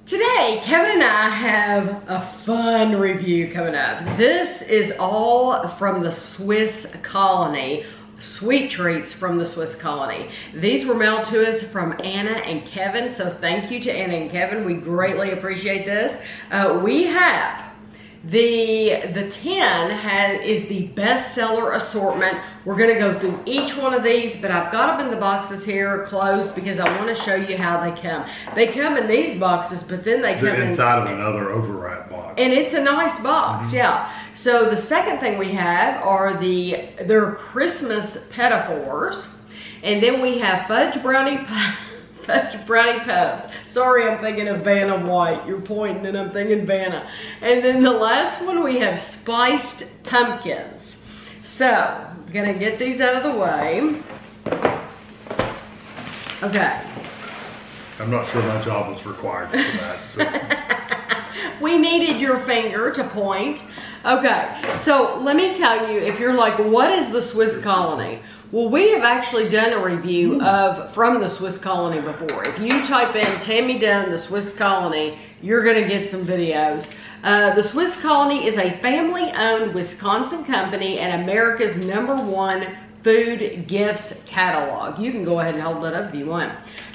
Today, Kevin and I have a fun review coming up. This is all from the Swiss colony, sweet treats from the Swiss colony. These were mailed to us from Anna and Kevin, so thank you to Anna and Kevin. We greatly appreciate this. We have the 10 is the bestseller assortment. We're going to go through each one of these, but I've got them in the boxes here closed because I want to show you how they come. They come in these boxes, but then they come inside of another overwrap box. And it's a nice box, yeah. So the second thing we have are their Christmas Petits Fours, and then we have Fudge Brownie Puffs. Sorry, I'm thinking of Vanna White. You're pointing and I'm thinking Vanna. And then the last one we have Spiced Pumpkins. So, I'm gonna get these out of the way. Okay. I'm not sure my job was required for that. We needed your finger to point. Okay, so let me tell you, if you're like, what is the Swiss colony? Well, we have actually done a review from the Swiss colony before. If you type in Tammy Dunn, the Swiss colony, you're gonna get some videos. The Swiss colony is a family-owned Wisconsin company and America's #1 food gifts catalog. You can go ahead and hold that up if you want.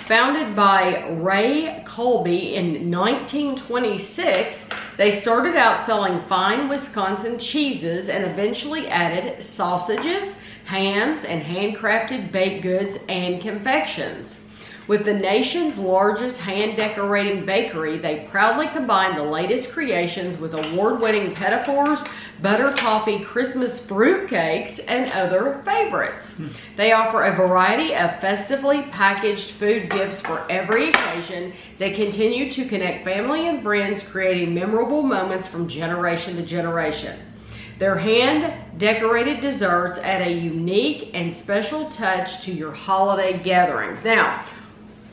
Founded by Ray Colby in 1926, they started out selling fine Wisconsin cheeses and eventually added sausages, hams, and handcrafted baked goods and confections. With the nation's largest hand-decorating bakery, they proudly combine the latest creations with award-winning Petits Fours, butter toffee Christmas fruit cakes, and other favorites. They offer a variety of festively packaged food gifts for every occasion that continue to connect family and friends, creating memorable moments from generation to generation. Their hand-decorated desserts add a unique and special touch to your holiday gatherings. Now,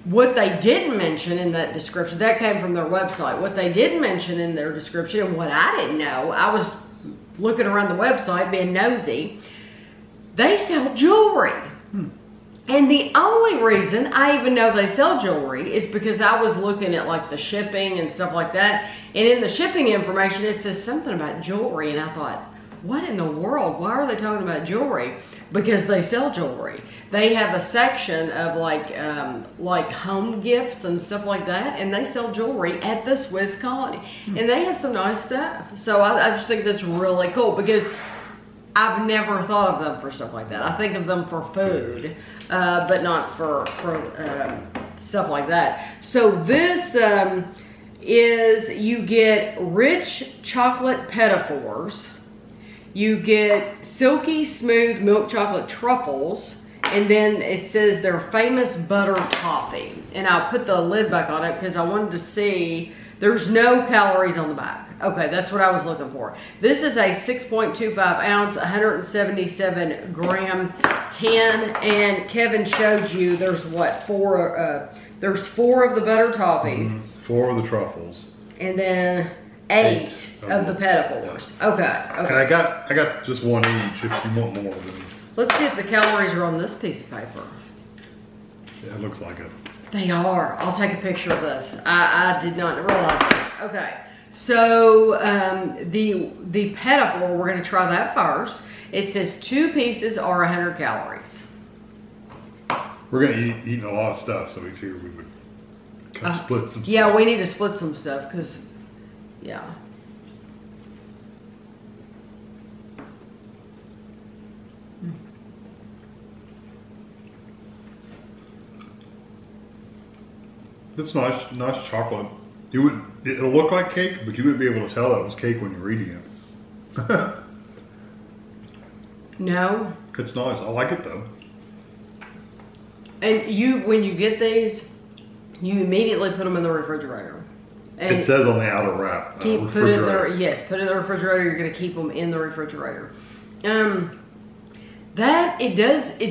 what they didn't mention in that description, that came from their website. What they didn't mention in their description, and what I didn't know, I was looking around the website being nosy, they sell jewelry. And the only reason I even know they sell jewelry is because I was looking at like the shipping and stuff like that. And in the shipping information, it says something about jewelry. And I thought, what in the world? Why are they talking about jewelry? Because they sell jewelry. They have a section of like home gifts and stuff like that, and they sell jewelry at the Swiss colony. And they have some nice stuff. So I just think that's really cool because I've never thought of them for stuff like that. I think of them for food, but not for stuff like that. So this is, you get rich chocolate Petits Fours. You get silky smooth milk chocolate truffles, and then it says their famous butter toffee. And I'll put the lid back on it because I wanted to see, there's no calories on the back. Okay, that's what I was looking for. This is a 6.25 ounce, 177 gram tin, and Kevin showed you there's what, there's 4 of the butter toffees. 4 of the truffles. And then 8 of the Petits Fours. Okay. And I got just 1 each if you want more of them. Let's see if the calories are on this piece of paper. Yeah, it looks like it. They are. I'll take a picture of this. I did not realize that. Okay. So the Petits Four, we're going to try that first. It says 2 pieces are 100 calories. We're going to eat a lot of stuff, so we figured we would kind of split some stuff. Yeah, we need to split some stuff because, yeah. It's nice chocolate. It'll look like cake, but you wouldn't be able to tell that was cake when you're eating it. No. It's nice. I like it though. And when you get these, you immediately put them in the refrigerator. And it says on the outer wrap. Put it in the refrigerator. You're going to keep them in the refrigerator. It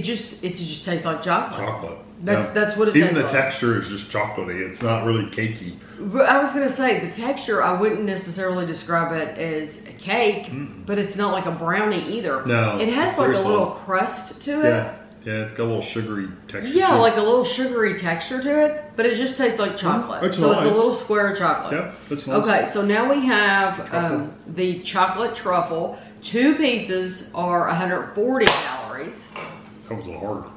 just tastes like chocolate. That's what it tastes like. Even the texture is just chocolatey. It's not really cakey. But I was gonna say the texture, I wouldn't necessarily describe it as a cake, but it's not like a brownie either. No, it has like a little crust to it. Yeah, Yeah, it's got a little sugary texture. Yeah, like a little sugary texture to it, but it just tastes like chocolate. It's so nice. it's a little square of chocolate. Yeah, that's nice. Okay, so now we have the chocolate truffle. 2 pieces are 140 calories. That was a little harder.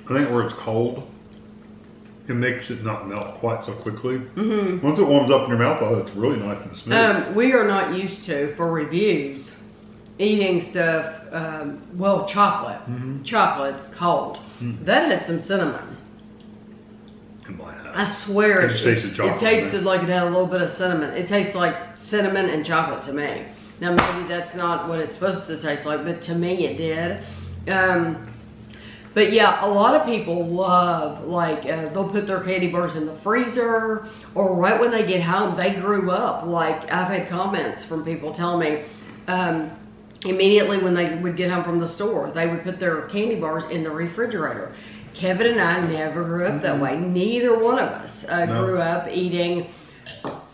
I think where it's cold, it makes it not melt quite so quickly. Mm-hmm. Once it warms up in your mouth, oh, it's really nice and smooth. We are not used to, for reviews, eating stuff, well, chocolate. Chocolate cold. That had some cinnamon. I swear it tasted chocolate. It tasted like it had a little bit of cinnamon. It tastes like cinnamon and chocolate to me. Now, maybe that's not what it's supposed to taste like, but to me it did. But yeah, a lot of people love, like, they'll put their candy bars in the freezer, or right when they get home, they grew up. Like, I've had comments from people telling me, immediately when they would get home from the store, they would put their candy bars in the refrigerator. Kevin and I never grew up that way. Neither one of us grew up eating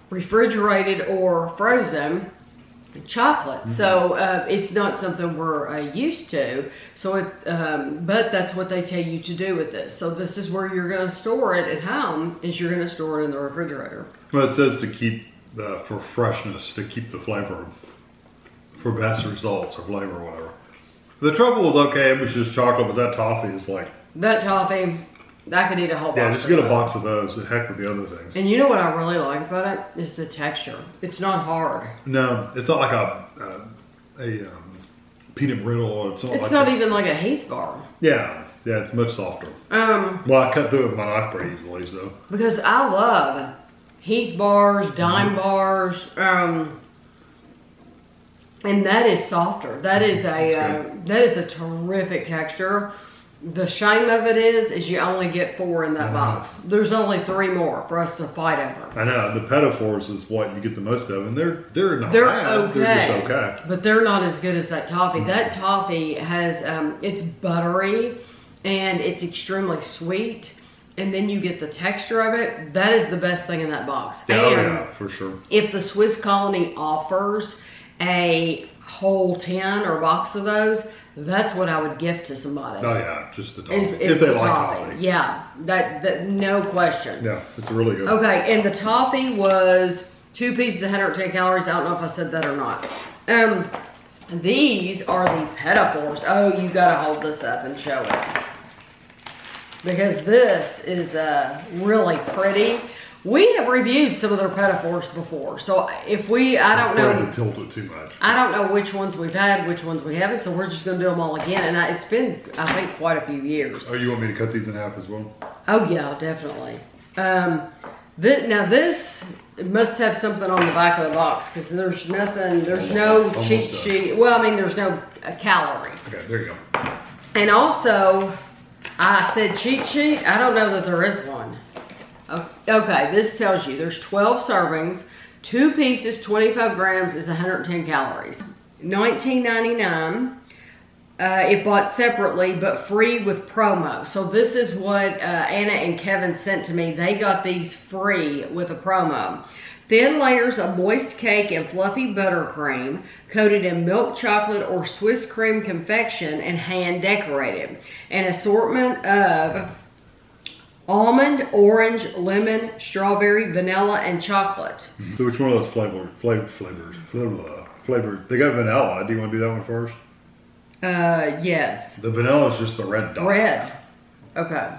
refrigerated or frozen chocolate. So it's not something we're used to. So but that's what they tell you to do with this. So this is where you're going to store it at home, is you're going to store it in the refrigerator. Well, it says to keep for freshness, to keep the flavor, for best results or flavor or whatever. The truffle was okay, it was just chocolate, but that toffee is like... That toffee, I could eat a whole box. Yeah, just get a box of those, the heck with the other things. And you know what I really like about it? Is the texture. It's not hard. No, it's not like a peanut brittle, or it's not it's like not even like a Heath bar. Yeah, it's much softer. Well, I cut through it with my knife pretty easily, so. Because I love Heath bars, dime bars, and that is softer. That is a terrific texture. The shame of it is you only get 4 in that box. There's only 3 more for us to fight over. I know. The Petits Fours is what you get the most of, and they're not they're bad. Okay. They're just okay. But they're not as good as that toffee. That toffee has, it's buttery, and it's extremely sweet. And then you get the texture of it. That is the best thing in that box. Yeah, and for sure. If the Swiss Colony offers a whole 10 or box of those, that's what I would gift to somebody. Oh yeah, just the toffee. If they like toffee. Yeah, that no question. Yeah, it's really good. Okay, and the toffee was 2 pieces, 110 calories. I don't know if I said that or not. These are the Petits Fours. Oh, you gotta hold this up and show it. Because this is really pretty. We have reviewed some of their Petits Fours before, so if I don't know. To tilt it too much. I don't know which ones we've had, which ones we haven't, so we're just going to do them all again. And it's been, I think, quite a few years. Oh, you want me to cut these in half as well? Oh yeah, definitely. Now this must have something on the back of the box, because there's nothing. There's no cheat sheet. Well, I mean, there's no calories. Okay, there you go. And also, I said cheat sheet. I don't know that there is one. Okay, this tells you there's 12 servings, 2 pieces, 25 grams is 110 calories. $19.99. It bought separately, but free with promo. So this is what Anna and Kevin sent to me. They got these free with a promo. Thin layers of moist cake and fluffy buttercream, coated in milk chocolate or Swiss cream confection and hand decorated. An assortment of almond, orange, lemon, strawberry, vanilla, and chocolate. So which one of those flavors? They got vanilla. Do you want to do that one first? Yes. The vanilla is just the red dot. Red. Okay.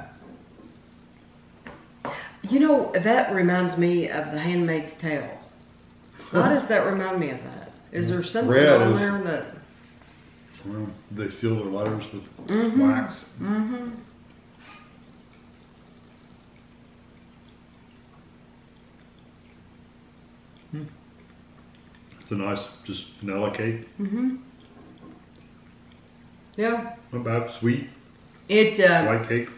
You know, that reminds me of The Handmaid's Tale. Why does that remind me of that? Is there something on there that... Well, they seal their letters with wax. Mm-hmm. It's a nice, just vanilla cake. Mm-hmm. Yeah. Not bad. Sweet. White cake.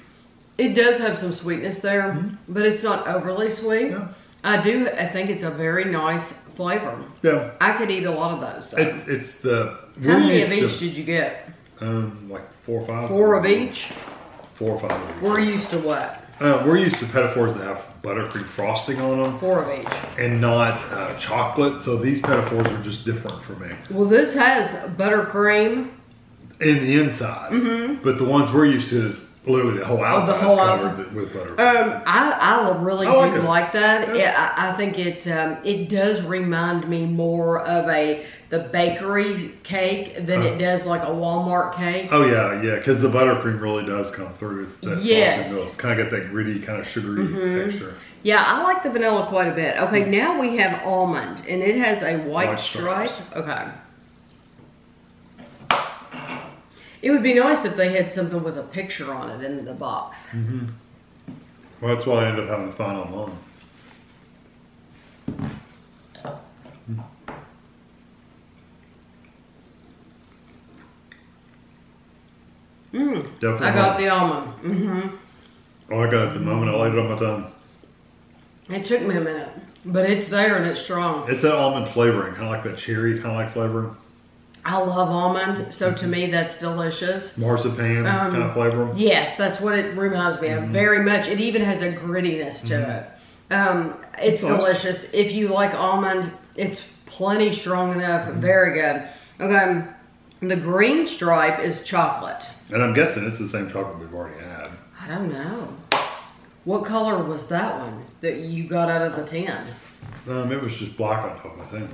It does have some sweetness there, but it's not overly sweet. Yeah. I think it's a very nice flavor. Yeah. I could eat a lot of those, though. It's the... How many of each did you get? Like 4 or 5. 4 of each? 4 or 5 of each. We're used to what? We're used to Petits Fours that have buttercream frosting on them. 4 of each. And not chocolate. So these Petits Fours are just different for me. Well, this has buttercream. In the inside. But the ones we're used to is literally the whole outside covered with buttercream. I really like do it. like that. Yeah. I think it does remind me more of the bakery cake than it does like a Walmart cake. Oh yeah, yeah, because the buttercream really does come through. It's that Yes. frosted milk. It's kind of got that gritty, kind of sugary texture. Yeah, I like the vanilla quite a bit. Okay, now we have almond, and it has a white stripe. stripes. Okay. It would be nice if they had something with a picture on it in the box. Well, that's what I ended up having to find online. Definitely. I got the almond. Oh, I got it the moment I laid it on my tongue. It took me a minute, but it's there and it's strong. It's that almond flavoring, kind of like that cherry kind of like flavoring. I love almond, so to me that's delicious. Marzipan kind of flavor. Yes, that's what it reminds me of very much. It even has a grittiness to it. It's delicious. If you like almond, it's plenty strong enough. Very good. Okay, the green stripe is chocolate. And I'm guessing it's the same chocolate we've already had. I don't know. What color was that one that you got out of the tin? It was just black on top, I think.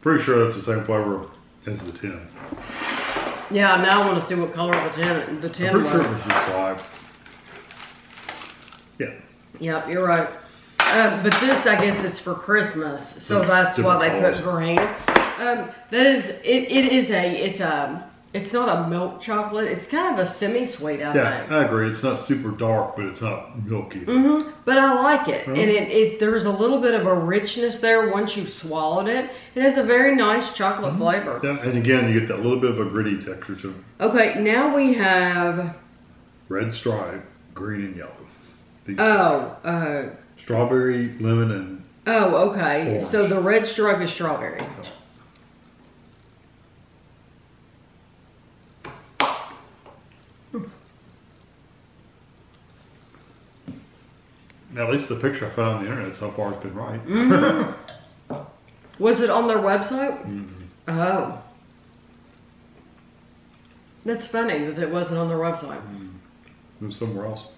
Pretty sure that's the same flavor as the tin. Yeah, now I want to see what color the tin I'm was. pretty sure it was just black. Yeah. Yep, you're right. But this, I guess, it's for Christmas, so that's why they put green. That is, it's not a milk chocolate. It's kind of a semi-sweet, I think. I agree. It's not super dark, but it's not milky. But I like it, and there's a little bit of a richness there once you've swallowed it. It has a very nice chocolate flavor. Yeah, and again, you get that little bit of a gritty texture to it. Okay, now we have. Red stripe, green and yellow. These strawberry, lemon, and okay. orange. So the red stripe is strawberry. Now, at least the picture I found on the internet so far has been right. Was it on their website? Oh. That's funny that it wasn't on their website. It was somewhere else.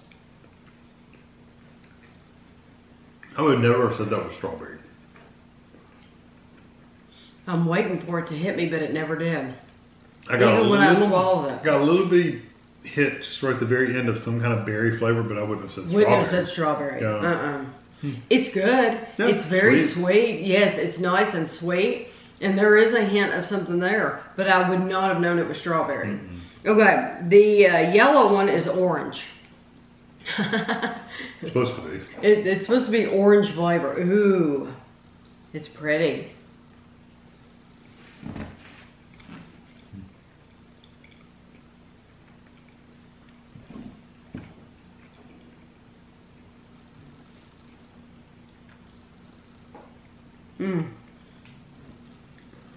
I would never have said that was strawberry. I'm waiting for it to hit me, but it never did. I got Even when I swallowed it. Got a little bitty hit just right at the very end of some kind of berry flavor, but I wouldn't have said strawberry. Wouldn't have said strawberry. Yeah. It's good. Yeah, it's very sweet. sweet. Yes, it's nice and sweet. And there is a hint of something there, but I would not have known it was strawberry. Okay, the yellow one is orange. It's supposed to be. It's supposed to be orange flavor. Ooh, it's pretty.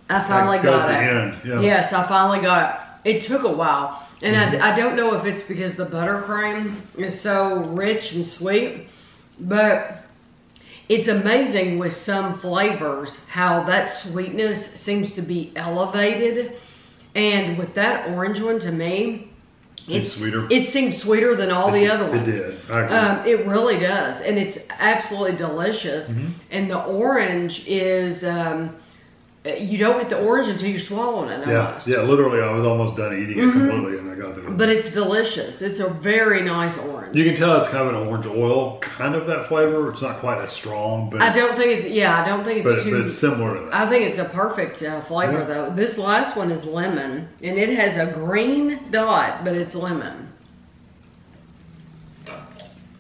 I finally got it. At the end, yeah. Yes, I finally got it. It took a while. And I don't know if it's because the buttercream is so rich and sweet, but it's amazing with some flavors how that sweetness seems to be elevated. And with that orange one, to me, It's sweeter. It seems sweeter than all the other ones. It did. I agree. It really does. And it's absolutely delicious. And the orange is... you don't get the orange until you're swallowing it. Almost. Yeah, literally, I was almost done eating it completely, and I got the. But it's delicious. It's a very nice orange. You can tell it's kind of an orange oil, kind of that flavor. It's not quite as strong, but I don't think it's but too. it's similar to that. I think it's a perfect flavor though. This last one is lemon, and it has a green dot, but it's lemon.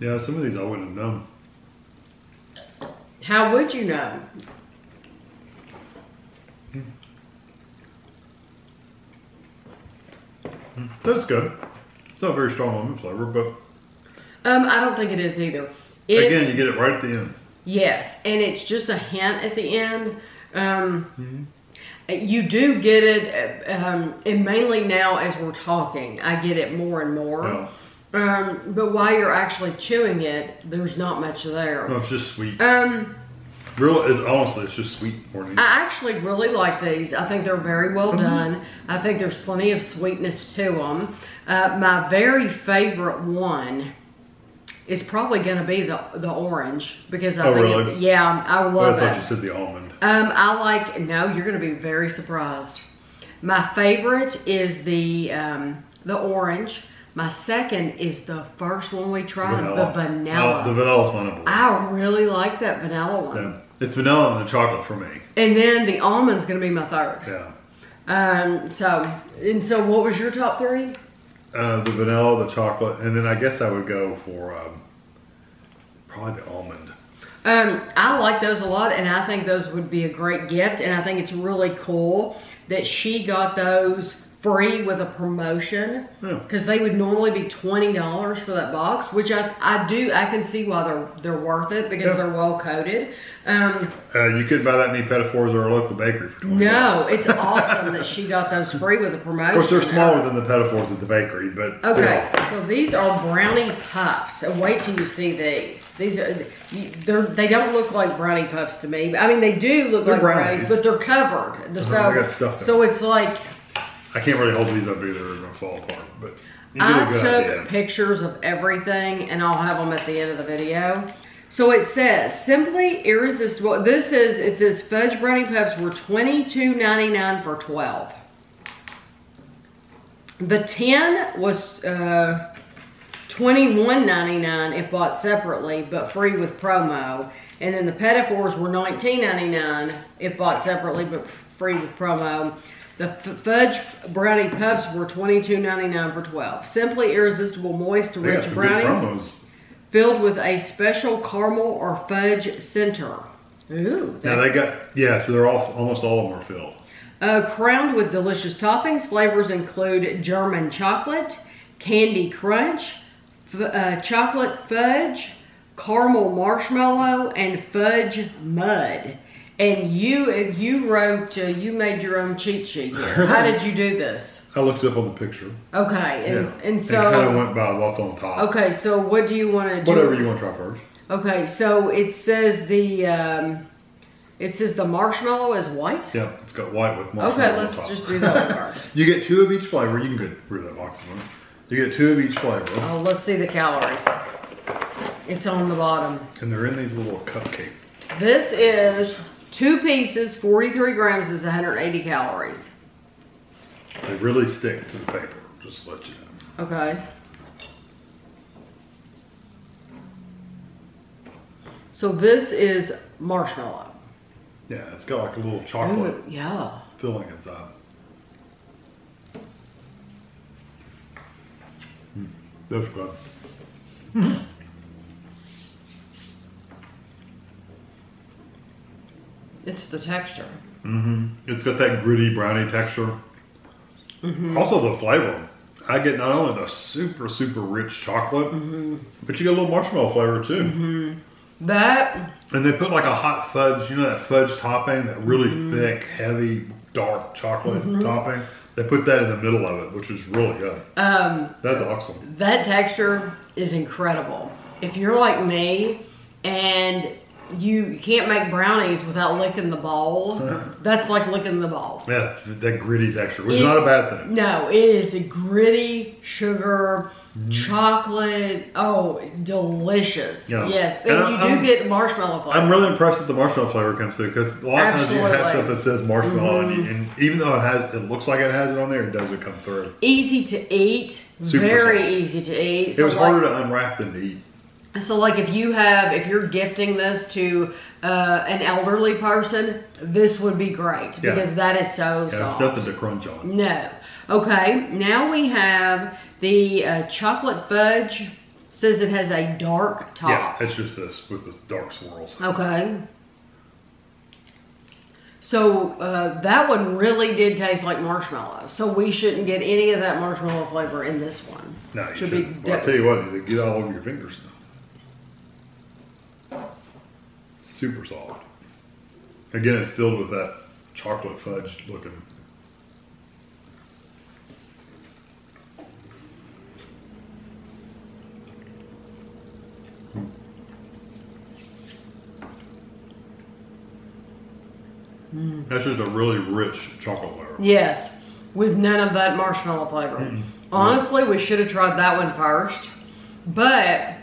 Yeah, some of these I wouldn't have known. How would you know? That's good. It's not a very strong lemon flavor, but I don't think it is either. Again, you get it right at the end. Yes, and it's just a hint at the end. You do get it, and mainly now as we're talking, I get it more and more. Yeah. But while you're actually chewing it, there's not much there. No, it's just sweet. Honestly, it's just sweet. I actually really like these. I think they're very well done. I think there's plenty of sweetness to them. My very favorite one is probably going to be the orange because I think really? Yeah, I love it. I thought you said the almond. No, you're going to be very surprised. My favorite is the orange. My second is the first one we tried, the vanilla. The vanilla's my number one. I really like that vanilla one. Yeah. It's vanilla and the chocolate for me. And then the almond's going to be my third. Yeah. So what was your top three? The vanilla, the chocolate, and then I guess I would go for probably the almond. I like those a lot, and I think those would be a great gift, and I think it's really cool that she got those free with a promotion, because they would normally be $20 for that box, which I can see why they're worth it, because they're well coated. You couldn't buy that many Petits Fours or a local bakery for $20. No, it's awesome that she got those free with a promotion. Of course, they're smaller than the Petits Fours at the bakery, but okay. So these are brownie puffs. So wait till you see these. They don't look like brownie puffs to me. I mean, they do look like brownies, but they're covered. They got stuff so it's like. I can't really hold these up either; they're gonna fall apart. But I took pictures of everything, and I'll have them at the end of the video. So it says, simply irresistible. It says fudge brownie puffs were $22.99 for 12. The 10 was $21.99 if bought separately, but free with promo. And then the Petits Fours were $19.99 if bought separately, but free with promo. The fudge brownie puffs were $22.99 for 12. Simply irresistible, moist, rich brownies filled with a special caramel or fudge center. Ooh. Now so they're almost all of them are filled. Crowned with delicious toppings. Flavors include German chocolate, candy crunch, chocolate fudge, caramel marshmallow, and fudge mud. And you made your own cheat sheet here. How did you do this? I looked it up on the picture. Okay, and so kind of went by what's on top. Okay, so what do you want to do? Whatever you want to try first. Okay, so it says the marshmallow is white. Yeah, it's got white with marshmallow. Okay, let's just do that first. You get 2 of each flavor. You can get rid of that box one. You get 2 of each flavor. Oh, let's see the calories. It's on the bottom. And they're in these little cupcakes. This is 2 pieces, 43 grams is 180 calories. They really stick to the paper, just to let you know. Okay. So this is marshmallow. Yeah, it's got like a little chocolate filling inside. That's good. It's the texture. It's got that gritty brownie texture. Also the flavor. I get not only the super, super rich chocolate, but you get a little marshmallow flavor too. And they put like a hot fudge, you know that fudge topping, that really thick, heavy, dark chocolate topping. They put that in the middle of it, which is really good. That's awesome. That texture is incredible. If you're like me and you can't make brownies without licking the bowl, that's like licking the bowl. Yeah, that gritty texture, which is not a bad thing. No, it is a gritty sugar, chocolate. Oh, it's delicious. Yeah. Yes, and you do get marshmallow flavor. I'm really impressed that the marshmallow flavor comes through, because a lot of times you have stuff that says marshmallow, and even though it looks like it has it on there, it doesn't come through. Easy to eat, very easy to eat. It was harder to unwrap than to eat. So like if you're gifting this to an elderly person, this would be great, because that is so soft. There's nothing to crunch on. No. Okay, now we have the chocolate fudge. Says it has a dark top. Yeah, it's just this with the dark swirls. Okay. So that one really did taste like marshmallow. So we shouldn't get any of that marshmallow flavor in this one. No, you shouldn't. Well, I'll tell you what, they get all over your fingers now. Super soft. Again, it's filled with that chocolate fudge looking. That's just a really rich chocolate flavor. Yes, with none of that marshmallow flavor. Honestly, we should have tried that one first, but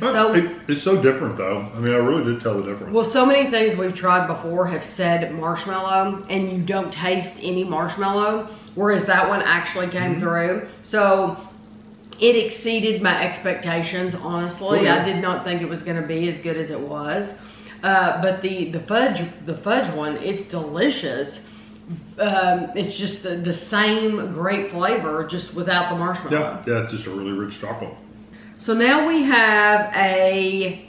it's so different though. I mean, I really did tell the difference. Well, so many things we've tried before have said marshmallow, and you don't taste any marshmallow, whereas that one actually came through. So it exceeded my expectations, honestly. Oh, yeah. I did not think it was going to be as good as it was. But the fudge one, it's delicious. It's just the same great flavor, just without the marshmallow. Yeah, it's just a really rich chocolate. So now we have a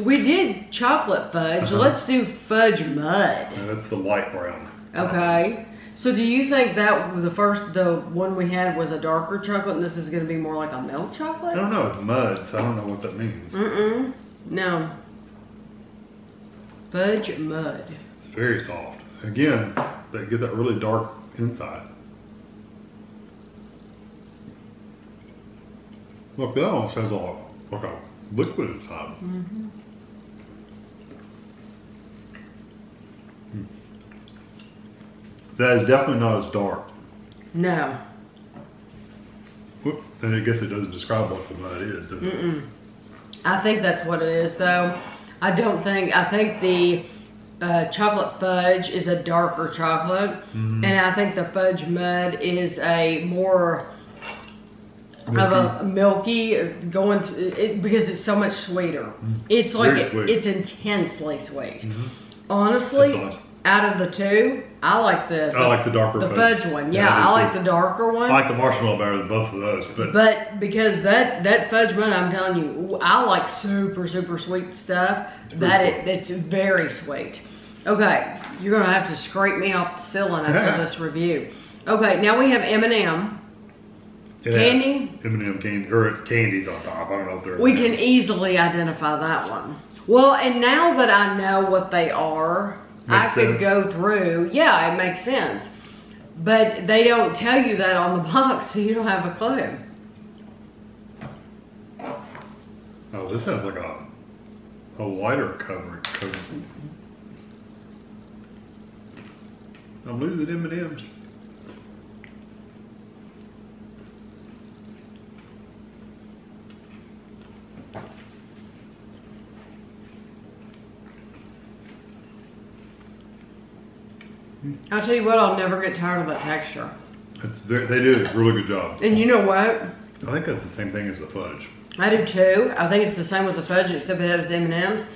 we did chocolate fudge. Let's do fudge mud. And that's the light brown. Okay. So do you think that the one we had was a darker chocolate, and this is going to be more like a milk chocolate? I don't know. It's mud, so I don't know what that means. No. Fudge mud. It's very soft. Again, they get that really dark inside. Look, that almost has like a liquid inside. That is definitely not as dark. No. Whoop, and I guess it doesn't describe what the mud is, does it? I think that's what it is, though. I think the chocolate fudge is a darker chocolate, and I think the fudge mud is a more of a milky because it's so much sweeter. It's like it's intensely sweet. Honestly, out of the two, I like the darker fudge one. Yeah, I like the darker one. I like the marshmallow better than both of those, but because that fudge one, I'm telling you, I like super sweet stuff. It's very sweet. Okay, you're gonna have to scrape me off the ceiling after this review. Okay, now we have M&M. Candy? M&M candy, or candies on top. I don't know if they're. We can easily identify that one. Well, and now that I know what they are, I could go through. Yeah, it makes sense. But they don't tell you that on the box, so you don't have a clue. Oh, this has like a lighter cover. I'm losing M&Ms. I'll tell you what, I'll never get tired of that texture. They do a really good job. And you know what? I think that's the same thing as the fudge. I do too. I think it's the same with the fudge, except it has M&Ms.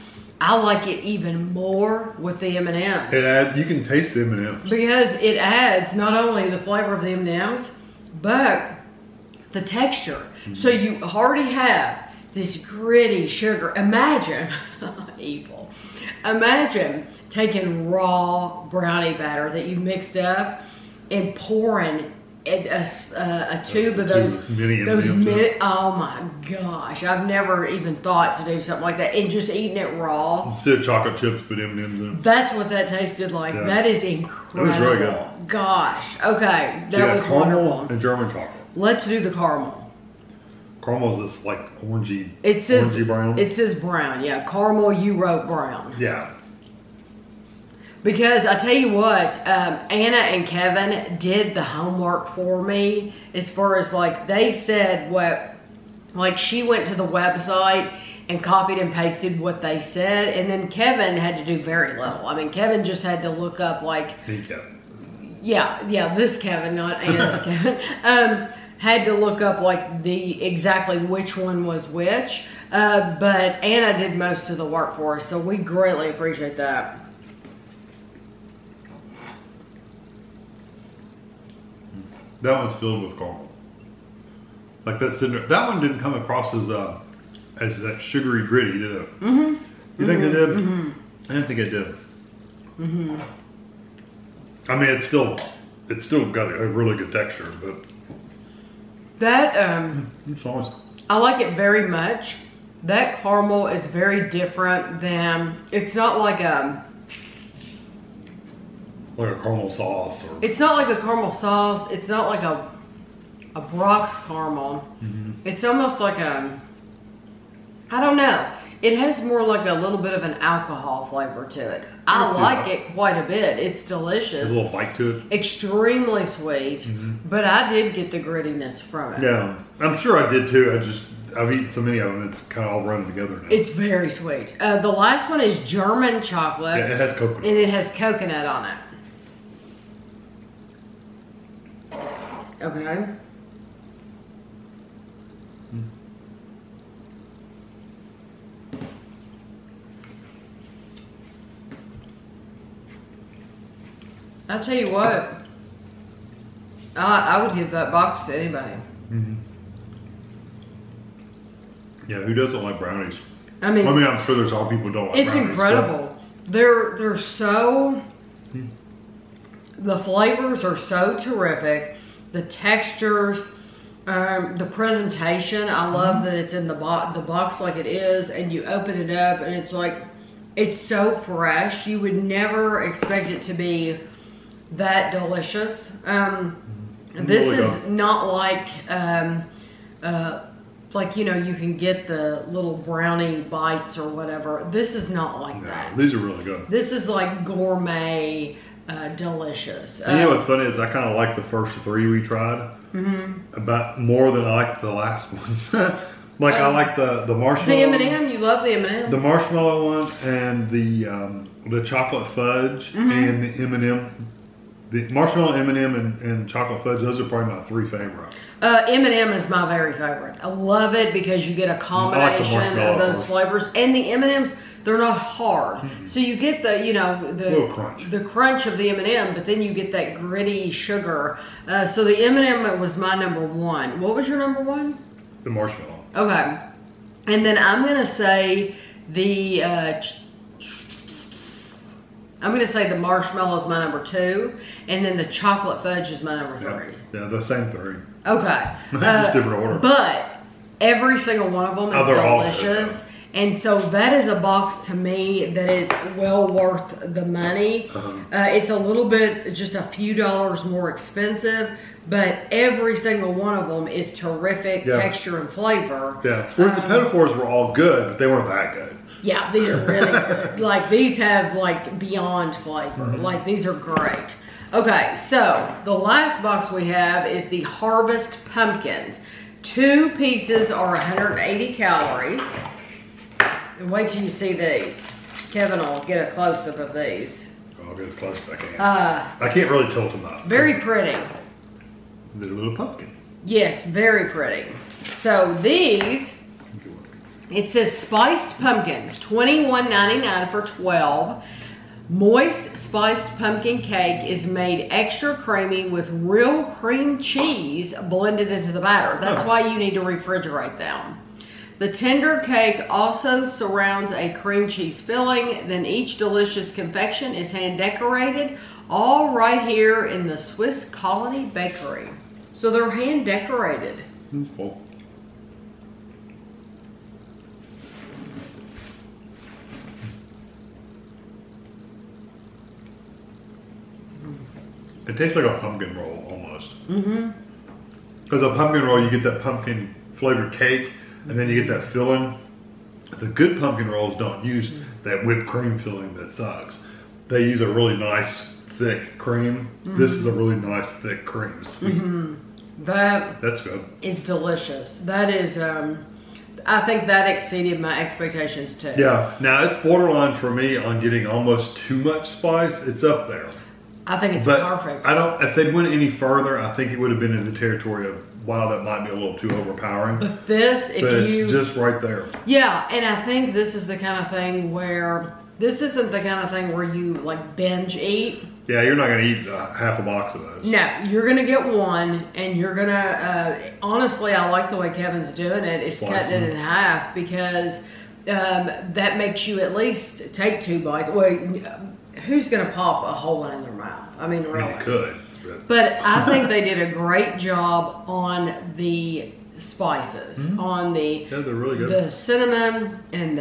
I like it even more with the M&Ms. You can taste the M&Ms. Because it adds not only the flavor of the M&Ms, but the texture. So you already have this gritty sugar. Imagine, evil. Imagine taking raw brownie batter that you mixed up and pouring a tube of those mini, oh my gosh, I've never even thought to do something like that, and just eating it raw instead of chocolate chips, put M&Ms in it. That's what that tasted like. Yeah. That is incredible. It was really good. Gosh, okay, that was caramel wonderful. And German chocolate. Let's do the caramel. Caramel is this like orangey brown. It says brown, yeah. Caramel, you wrote brown. Yeah. Because I tell you what, Anna and Kevin did the homework for me as far as like they said she went to the website and copied and pasted what they said, and then Kevin had to do very little. I mean, Kevin just had to look up this Kevin, not Anna's Kevin, had to look up like exactly which one was which, but Anna did most of the work for us, so we greatly appreciate that. That one's filled with caramel. Like that one didn't come across as that sugary gritty, did it? You think it did? I didn't think it did. I mean, it's still got a really good texture, but that I like it very much. That caramel is very different than, it's not like a caramel sauce. Or... It's not like a caramel sauce. It's not like a Brock's caramel. It's almost like a, I don't know. It has more like a little bit of an alcohol flavor to it. I like it quite a bit. It's delicious. There's a little bite to it. Extremely sweet, but I did get the grittiness from it. Yeah, I'm sure I did too. I've eaten so many of them, it's kind of all running together now. It's very sweet. The last one is German chocolate. Yeah, it has coconut. And it has coconut on it. Okay. I'll tell you what, I would give that box to anybody. Yeah, who doesn't like brownies? I mean, I'm sure there's all people who don't like brownies. It's incredible. They're so, the flavors are so terrific. The textures, the presentation, I love that it's in the box like it is, and you open it up and it's like, it's so fresh. You would never expect it to be that delicious. This really is not like you know, you can get the little brownie bites or whatever. This is not like that. These are really good. This is like gourmet, delicious. And you know what's funny is I kind of like the first three we tried about more than I like the last ones. Like I like the marshmallow. The M&M, you love the M&M. The marshmallow one and the chocolate fudge and the M&M. The marshmallow, M&M, and chocolate fudge, those are probably my three favorite. M&M is my very favorite. I love it because you get a combination of those flavors. And the M&Ms, they're not hard. So you get the, you know, little crunch. The crunch of the M&M, but then you get that gritty sugar. So the M&M was my number one. What was your number one? The marshmallow. Okay. And then I'm going to say the... I'm going to say the marshmallow is my number two, and then the chocolate fudge is my number three. Yeah, the same three. Okay. Just different order. But every single one of them is delicious. And so that is a box to me that is well worth the money. It's a little bit, just a few dollars more expensive, but every single one of them is terrific texture and flavor. Yeah, whereas the Petits Fours were all good, but they weren't that good. Yeah, these are really good. Like, these have, like, beyond flavor. Like, these are great. Okay, so the last box we have is the Harvest Pumpkins. 2 pieces are 180 calories. And wait till you see these. Kevin will get a close-up of these. I'll get as close as I can. I can't really tilt them up. Very pretty. They're little pumpkins. Yes, very pretty. So these... It says spiced pumpkins, $21.99 for 12. Moist spiced pumpkin cake is made extra creamy with real cream cheese blended into the batter. That's why you need to refrigerate them. The tender cake also surrounds a cream cheese filling. Then each delicious confection is hand decorated, all right here in the Swiss Colony Bakery. So they're hand decorated. Cool. It tastes like a pumpkin roll almost. Because a pumpkin roll, you get that pumpkin flavored cake, and then you get that filling. The good pumpkin rolls don't use that whipped cream filling that sucks. They use a really nice thick cream. This is a really nice thick cream. That's good. Is delicious. That is, I think that exceeded my expectations too. Yeah. Now it's borderline for me on getting almost too much spice. It's up there. I think it's perfect. If they went any further, I think it would have been in the territory of, wow, that might be a little too overpowering. But this, it's just right there. Yeah, and I think this is the kind of thing where, this isn't the kind of thing where you like binge eat. Yeah, you're not going to eat half a box of those. No, you're going to get one, and you're going to, honestly, I like the way Kevin's doing it. It's cutting it in half because that makes you at least take 2 bites. Well, who's going to pop a whole one in their mouth? I mean, really. You could. But I think they did a great job on the spices on the Yeah, they're really good. the cinnamon, and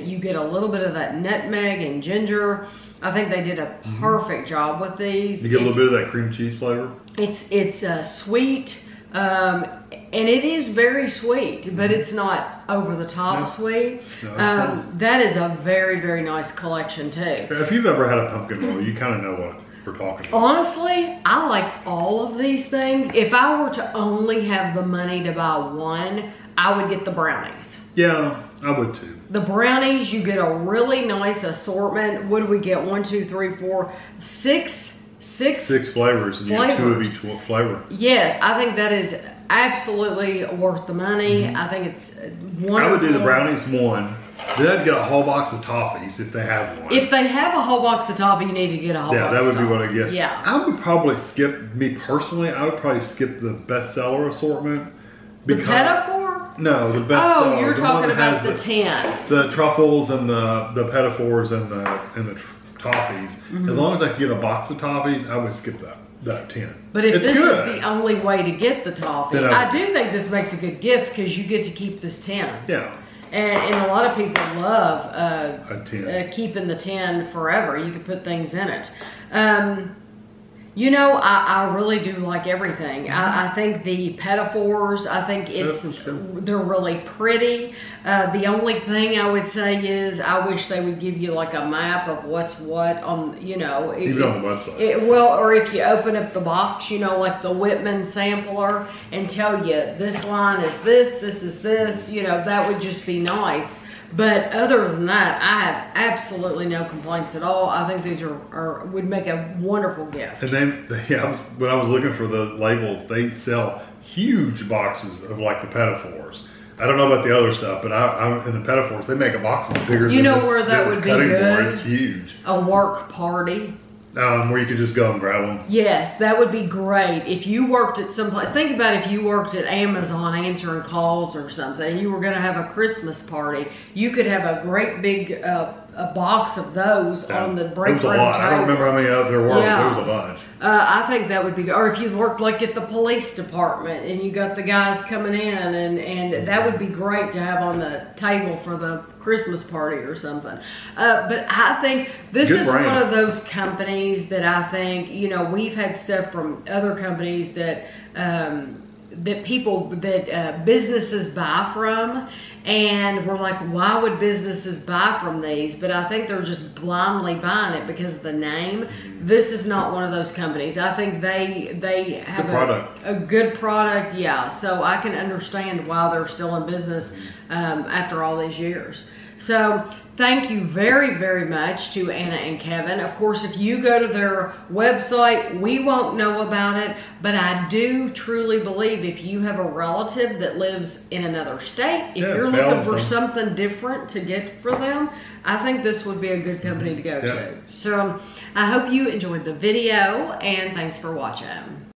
you get a little bit of that nutmeg and ginger. I think they did a perfect job with these. You get a little bit of that cream cheese flavor. It's sweet, and it is very sweet, but it's not over the top sweet. No, nice. That is a very, very nice collection too. If you've ever had a pumpkin roll, you kind of know what we're talking about. Honestly, I like all of these things. If I were to only have the money to buy one, I would get the brownies. Yeah, I would too. The brownies, you get a really nice assortment. What do we get? 1, 2, 3, 4, 6. Six flavors, and you get 2 of each flavor. Yes, I think that is absolutely worth the money. I think it's wonderful. I would do the brownies one. Then I'd get a whole box of Toffees if they have one. If they have a whole box of Toffee, you need to get a whole box. Yeah, that would be what I get. Yeah. I would probably skip, me personally, I would probably skip the bestseller assortment. The Petits Fours? No, the bestseller. Oh, you're talking about the 10. The Truffles and the Petits Fours and the Toffees. As long as I could get a box of Toffees, I would skip that 10. But if it's this good. is the only way to get the Toffee, I do think this makes a good gift because you get to keep this 10. Yeah. And a lot of people love a 10. Keeping the 10 forever. You can put things in it. You know, I really do like everything. I think the Petits Fours, I think they're really pretty. The only thing I would say is I wish they would give you like a map of what's what on, you know. Even on the website. Or if you open up the box, you know, like the Whitman sampler and tell you this line is this is this, you know, that would just be nice. But other than that, I have absolutely no complaints at all. I think these would make a wonderful gift. And then, when I was looking for the labels, they sell huge boxes of like the Petits Fours. I don't know about the other stuff, but in the Petits Fours, they make a box that's bigger than this. Where that would be cutting good? board. It's huge. A work party. Where you could just go and grab them. Yes, that would be great. If you worked at some place, think about if you worked at Amazon answering calls or something, and you were going to have a Christmas party, you could have a great big a box of those on the break room table. I don't remember how many out there were, but there was a bunch. I think that would be good. Or if you worked like at the police department and you got the guys coming in, and that would be great to have on the table for the Christmas party or something. But I think this is one of those companies that I think, you know, we've had stuff from other companies that businesses buy from, and we're like, why would businesses buy from these? But I think they're just blindly buying it because of the name. This is not one of those companies. I think they have a good product, yeah. So I can understand why they're still in business after all these years. So thank you very, very much to Anna and Kevin. Of course, if you go to their website, we won't know about it, but I do truly believe if you have a relative that lives in another state, if you're looking for something different to get for them, I think this would be a good company to go to. So I hope you enjoyed the video, and thanks for watching.